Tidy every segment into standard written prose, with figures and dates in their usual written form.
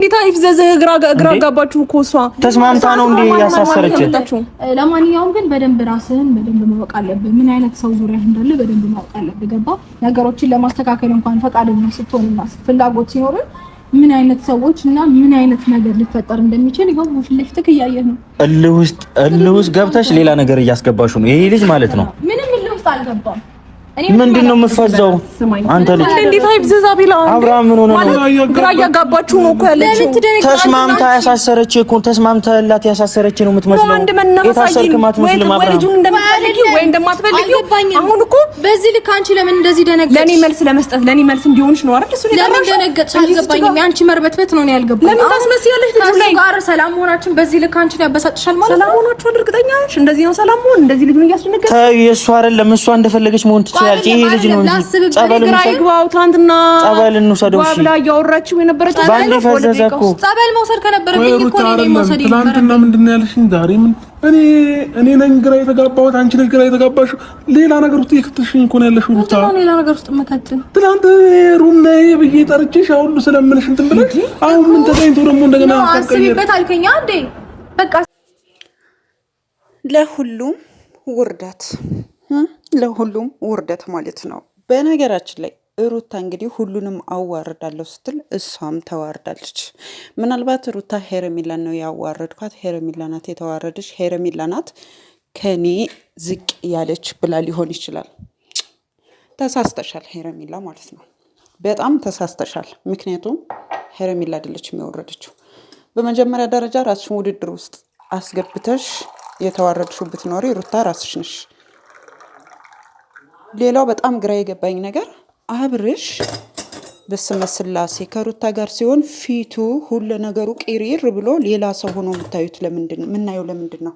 ጌታ ይፍዘዘ ግራ ጋባችሁ ኮሷ ተስማምታ ነው እንዴ ያሳሰረች? ለማንኛውም ግን በደንብ ራስህን በደንብ ማወቅ አለብህ። ምን አይነት ሰው ዙሪያ እንዳለ በደንብ ማወቅ አለብህ። ገባ? ነገሮችን ለማስተካከል እንኳን ፈቃደኛ ስትሆንና ፍላጎት ሲኖር ምን አይነት ሰዎች እና ምን አይነት ነገር ሊፈጠር እንደሚችል ይኸው ፊት ለፊትህ እያየህ ነው። እልህ ውስጥ ገብተሽ ሌላ ነገር እያስገባሽ ነው ይሄ ልጅ ማለት ነው። ምንም እልህ ውስጥ አልገባም። ምንድነው የምፈዛው? አንተ ልጅ እንዴት አይብዘዛ ቢላ አብርሃም ምን ሆነ ነው? ግራ ያጋባችሁ ነው እኮ ያለችው። ተስማምታ ያሳሰረች እኮ ተስማምታላት ያሳሰረች ነው የምትመስለው። የታሰርክ ማትመስልም አብርሃም። ልጁን እንደማትፈልጊ ወይ እንደማትፈልጊ አሁን እኮ በዚህ ልክ አንቺ ለምን እንደዚህ ደነገጥሽ? ለኔ መልስ ለመስጠት ለኔ መልስ እንዲሆንሽ ነው አይደል? እሱ ለምን ደነገጥሽ? አልገባኝም። አንቺ መርበትበት ነው ያልገባኝ። ለምን ታስመስያለሽ? ልጁ ላይ ጋር ሰላም ሆናችን በዚህ ልክ አንቺን ያበሳጭሻል ማለት ነው? ሰላም ሆናችሁ እርግጠኛ ነሽ? እንደዚህ ነው ሰላም ሆን እንደዚህ ልጁን እያስደነገጠ የእሱ አይደለም እሷ እንደፈለገች መሆን ትችላለች። ይሄ ልጅ ነው ጸበል ይግባው። ትናንትና ጸበል እንውሰደው። እሺ ባብላ ያወራችሁ የነበረች ባንዴ ፈዘዘ እኮ ጸበል መውሰድ ከነበረብኝ እኮ ነው መውሰድ። ትናንትና ምንድነው ያልሽኝ? ዛሬ ምን እኔ ነኝ ግራ የተጋባሁት፣ አንቺ ነሽ ግራ የተጋባሽው። ሌላ ነገር ውስጥ የከተሽኝ እኮ ነው ያለሽው። ሌላ ነገር ውስጥ መከተል ትናንት ሩም ነይ ብዬ ጠርቼሽ አሁን ስለምንሽ እንትን ብለሽ አሁን ምን ተገኝቶ ደግሞ እንደገና አስቢበት አልከኝ አንዴ። በቃ ለሁሉም ውርደት ማለት ነው። በነገራችን ላይ ሩታ እንግዲህ ሁሉንም አዋርዳለሁ ስትል እሷም ተዋርዳለች። ምናልባት ሩታ ሄረሚላን ነው ያዋረድኳት፣ ሄረሚላ ናት የተዋረደች፣ ሄረሚላ ናት ከኔ ዝቅ ያለች ብላ ሊሆን ይችላል። ተሳስተሻል ሄረሚላ ማለት ነው። በጣም ተሳስተሻል። ምክንያቱም ሄረሚላ አይደለችም የወረደችው። በመጀመሪያ ደረጃ ራስሽን ውድድር ውስጥ አስገብተሽ የተዋረድሽው ብትኖሪ ሩታ ራስሽ ነሽ። ሌላው በጣም ግራ የገባኝ ነገር አብርሽ በስመ ስላሴ ከሩታ ጋር ሲሆን ፊቱ ሁሉ ነገሩ ቂሪር ብሎ ሌላ ሰው ሆኖ የምታዩት ምናየው ለምንድን ነው?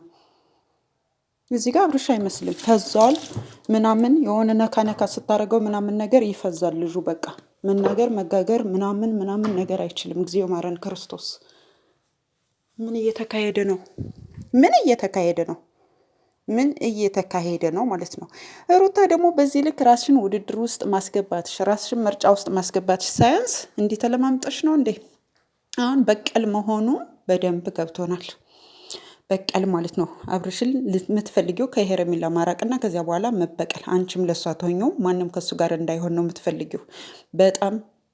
እዚህ ጋር አብርሽ አይመስልም። ፈዛል ምናምን የሆነ ነካ ስታደርገው ምናምን ነገር ይፈዛል ልጁ። በቃ መናገር መጋገር ምናምን ነገር አይችልም። እግዚኦ ማረን ክርስቶስ። ምን እየተካሄደ ነው? ምን እየተካሄደ ነው ማለት ነው? ሩታ ደግሞ በዚህ ልክ ራስሽን ውድድር ውስጥ ማስገባትሽ፣ ራስሽን ምርጫ ውስጥ ማስገባትሽ ሳያንስ እንዲህ ተለማምጠሽ ነው እንዴ? አሁን በቀል መሆኑ በደንብ ገብቶናል። በቀል ማለት ነው። አብርሽን የምትፈልጊው ከሄረሚላ ማራቅና ከዚያ በኋላ መበቀል፣ አንቺም ለሷ ተሆኘው ማንም ከሱ ጋር እንዳይሆን ነው የምትፈልጊው።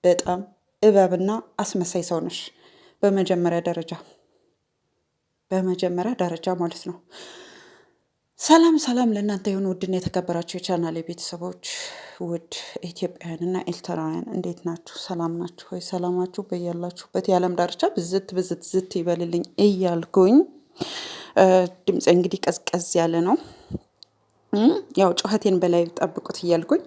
በጣም እባብና አስመሳይ ሰው ነሽ በመጀመሪያ ደረጃ ማለት ነው። ሰላም ለእናንተ የሆኑ ውድና የተከበራችሁ የቻናሌ ቤተሰቦች፣ ውድ ኢትዮጵያውያንና ኤርትራውያን እንዴት ናችሁ? ሰላም ናችሁ ወይ? ሰላማችሁ በያላችሁበት የዓለም ዳርቻ ብዝት ይበልልኝ እያልኩኝ ድምፄ እንግዲህ ቀዝቀዝ ያለ ነው። ያው ጩኸቴን በላይ ጠብቁት እያልኩኝ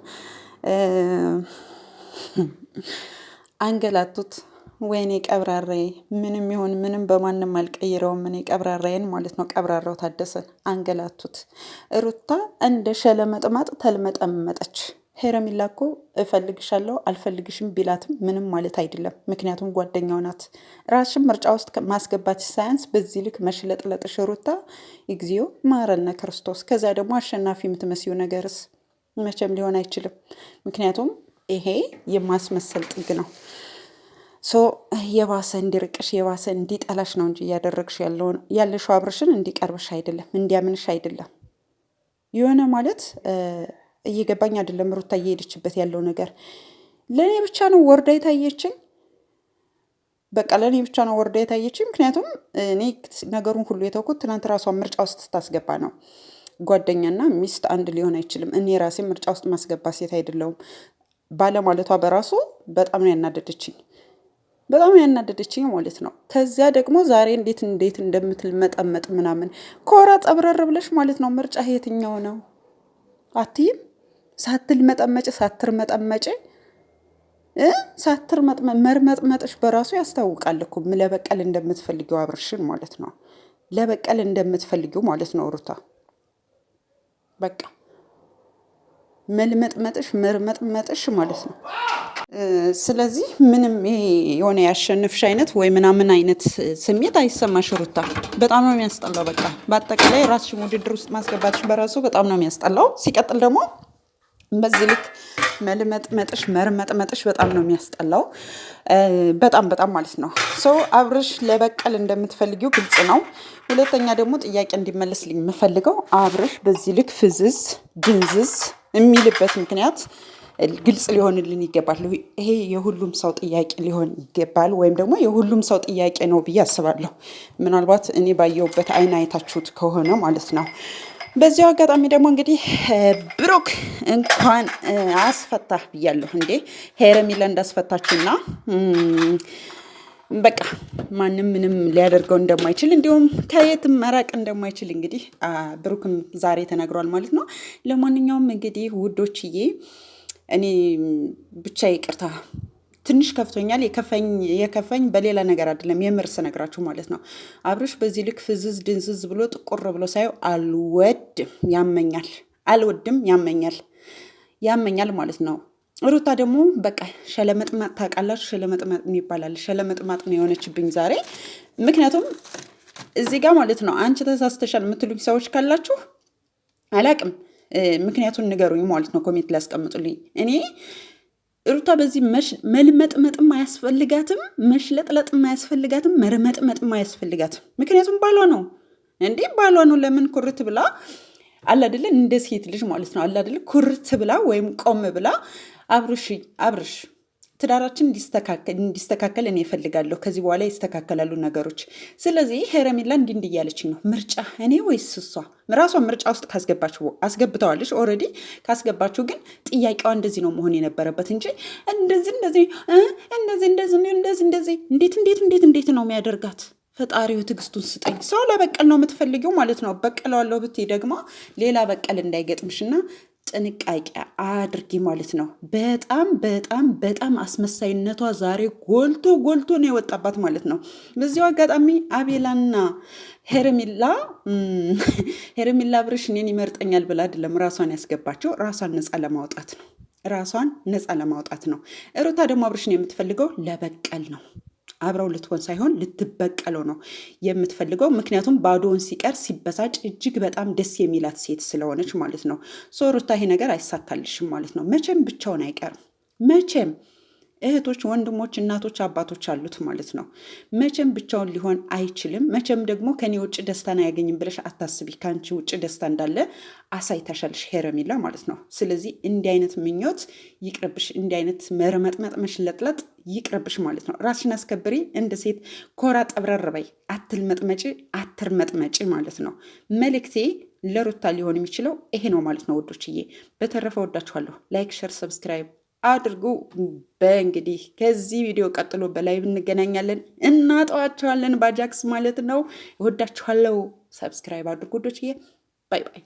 አንገላቱት። ወይኔ ቀብራራዬ፣ ምንም ይሁን ምንም በማንም አልቀይረውም። እኔ ቀብራራዬን ማለት ነው፣ ቀብራራው ታደሰን አንገላቱት። ሩታ እንደ ሸለመጥማጥ ተልመጠመጠች። ሄረሚላ እኮ እፈልግሻለሁ አልፈልግሽም ቢላትም ምንም ማለት አይደለም። ምክንያቱም ጓደኛው ናት። ራስሽን ምርጫ ውስጥ ማስገባት ሳያንስ በዚህ ልክ መሽለጥለጥሽ ሩታ፣ እግዚኦ ማረነ ክርስቶስ። ከዛ ደግሞ አሸናፊ የምትመስዩ ነገርስ መቼም ሊሆን አይችልም። ምክንያቱም ይሄ የማስመሰል ጥግ ነው። የባሰ እንዲርቅሽ የባሰ እንዲጠላሽ ነው እንጂ እያደረግሽ ያለሽው አብርሽን እንዲቀርብሽ አይደለም፣ እንዲያምንሽ አይደለም። የሆነ ማለት እየገባኝ አይደለም። ሩታ እየሄደችበት ያለው ነገር ለእኔ ብቻ ነው ወርዳ የታየችኝ። በቃ ለእኔ ብቻ ነው ወርዳ የታየችኝ። ምክንያቱም እኔ ነገሩን ሁሉ የተውኩት ትናንት ራሷን ምርጫ ውስጥ ስታስገባ ነው። ጓደኛና ሚስት አንድ ሊሆን አይችልም። እኔ ራሴ ምርጫ ውስጥ ማስገባ ሴት አይደለሁም ባለማለቷ በራሱ በጣም ነው ያናደደችኝ ማለት ነው። ከዚያ ደግሞ ዛሬ እንዴት እንደምትል መጠመጥ ምናምን ኮራ ጠብረር ብለሽ ማለት ነው። ምርጫ የትኛው ነው አትይም? ሳትር መርመጥመጥሽ በራሱ ያስታውቃል እኮ ለበቀል እንደምትፈልጊው አብርሽን ማለት ነው። ለበቀል እንደምትፈልጊው ማለት ነው ሩታ። በቃ መርመጥመጥሽ ማለት ነው። ስለዚህ ምንም የሆነ ያሸንፍሽ አይነት ወይ ምናምን አይነት ስሜት አይሰማሽ ሩታ። በጣም ነው የሚያስጠላው። በቃ በአጠቃላይ ራስሽን ውድድር ውስጥ ማስገባትሽ በራሱ በጣም ነው የሚያስጠላው። ሲቀጥል ደግሞ በዚህ ልክ መርመጥመጥሽ በጣም ነው የሚያስጠላው። በጣም ማለት ነው። አብርሽ ለበቀል እንደምትፈልጊው ግልጽ ነው። ሁለተኛ ደግሞ ጥያቄ እንዲመለስልኝ የምፈልገው አብርሽ በዚህ ልክ ፍዝዝ ድንዝዝ የሚልበት ምክንያት ግልጽ ሊሆንልን ይገባል። ይሄ የሁሉም ሰው ጥያቄ ሊሆን ይገባል፣ ወይም ደግሞ የሁሉም ሰው ጥያቄ ነው ብዬ አስባለሁ። ምናልባት እኔ ባየሁበት አይን አይታችሁት ከሆነ ማለት ነው። በዚያው አጋጣሚ ደግሞ እንግዲህ ብሩክ እንኳን አስፈታህ ብያለሁ። እንዴ ሄርሜላ እንዳስፈታችሁና በቃ ማንም ምንም ሊያደርገው እንደማይችል እንዲሁም ከየትም መራቅ እንደማይችል እንግዲህ ብሩክም ዛሬ ተነግሯል ማለት ነው። ለማንኛውም እንግዲህ ውዶችዬ እኔ ብቻ ይቅርታ ትንሽ ከፍቶኛል። የከፈኝ በሌላ ነገር አይደለም፣ የምር ስነግራችሁ ማለት ነው። አብርሽ በዚህ ልክ ፍዝዝ ድንዝዝ ብሎ ጥቁር ብሎ ሳየው አልወድም፣ ያመኛል ማለት ነው። ሩታ ደግሞ በቃ ሸለመጥማጥ ታውቃላችሁ፣ ሸለመጥማጥ ይባላል። ሸለመጥማጥ ነው የሆነችብኝ ዛሬ። ምክንያቱም እዚህ ጋር ማለት ነው አንቺ ተሳስተሻል የምትሉኝ ሰዎች ካላችሁ አላቅም፣ ምክንያቱን ንገሩኝ ማለት ነው። ኮሜንት ላይ አስቀምጡልኝ። እኔ ሩታ በዚህ መልመጥመጥም አያስፈልጋትም፣ መሽለጥለጥም አያስፈልጋትም፣ መርመጥመጥም አያስፈልጋትም። ምክንያቱም ባሏ ነው እንዴ፣ ባሏ ነው። ለምን ኩርት ብላ አላደለ እንደ ሴት ልጅ ማለት ነው አላደለ ኩርት ብላ ወይም ቆም ብላ አብርሽ ትዳራችን እንዲስተካከል እኔ እፈልጋለሁ። ከዚህ በኋላ ይስተካከላሉ ነገሮች። ስለዚህ ሄርሜላ እንዲህ እያለችኝ ነው። ምርጫ እኔ ወይስ እሷ? ራሷን ምርጫ ውስጥ አስገብተዋለች ኦልሬዲ። ካስገባችሁ ግን ጥያቄዋ እንደዚህ ነው መሆን የነበረበት እንጂ እንደዚህ እንዴት ነው የሚያደርጋት? ፈጣሪው ትዕግስቱን ስጠኝ። ሰው ለበቀል ነው የምትፈልጊው ማለት ነው። በቀለዋለሁ ብትይ ደግሞ ሌላ በቀል እንዳይገጥምሽና ጥንቃቄ አድርጊ ማለት ነው። በጣም አስመሳይነቷ ዛሬ ጎልቶ ነው የወጣባት ማለት ነው። በዚሁ አጋጣሚ አቤላና ሄርሜላ አብርሽ እኔን ይመርጠኛል ብላ አይደለም ራሷን ያስገባቸው፣ ራሷን ነፃ ለማውጣት ነው። ሩታ ደግሞ አብርሽን የምትፈልገው ለበቀል ነው። አብረው ልትሆን ሳይሆን ልትበቀለው ነው የምትፈልገው። ምክንያቱም ባዶውን ሲቀር ሲበሳጭ እጅግ በጣም ደስ የሚላት ሴት ስለሆነች ማለት ነው። ሩታ ይሄ ነገር አይሳካልሽም ማለት ነው። መቼም ብቻውን አይቀርም። መቼም እህቶች፣ ወንድሞች፣ እናቶች፣ አባቶች አሉት ማለት ነው። መቼም ብቻውን ሊሆን አይችልም። መቼም ደግሞ ከኔ ውጭ ደስታን አያገኝም ብለሽ አታስቢ። ከአንቺ ውጭ ደስታ እንዳለ አሳይታሻልሽ ሄርሜላ ማለት ነው። ስለዚህ እንዲህ አይነት ምኞት ይቅርብሽ፣ እንዲህ አይነት መርመጥመጥ መሽለጥለጥ ይቅርብሽ ማለት ነው። ራስሽን አስከብሪ፣ እንደ ሴት ኮራ ጠብረር በይ፣ አትርመጥመጪ ማለት ነው። መልእክቴ ለሩታ ሊሆን የሚችለው ይሄ ነው ማለት ነው ውዶችዬ። በተረፈ ወዳችኋለሁ። ላይክ፣ ሸር፣ ሰብስክራይብ አድርጉ። በእንግዲህ ከዚህ ቪዲዮ ቀጥሎ በላይ እንገናኛለን፣ እናጠዋችኋለን ባጃክስ ማለት ነው። እወዳችኋለሁ። ሰብስክራይብ አድርጉ ውዶችዬ። ባይ ባይ።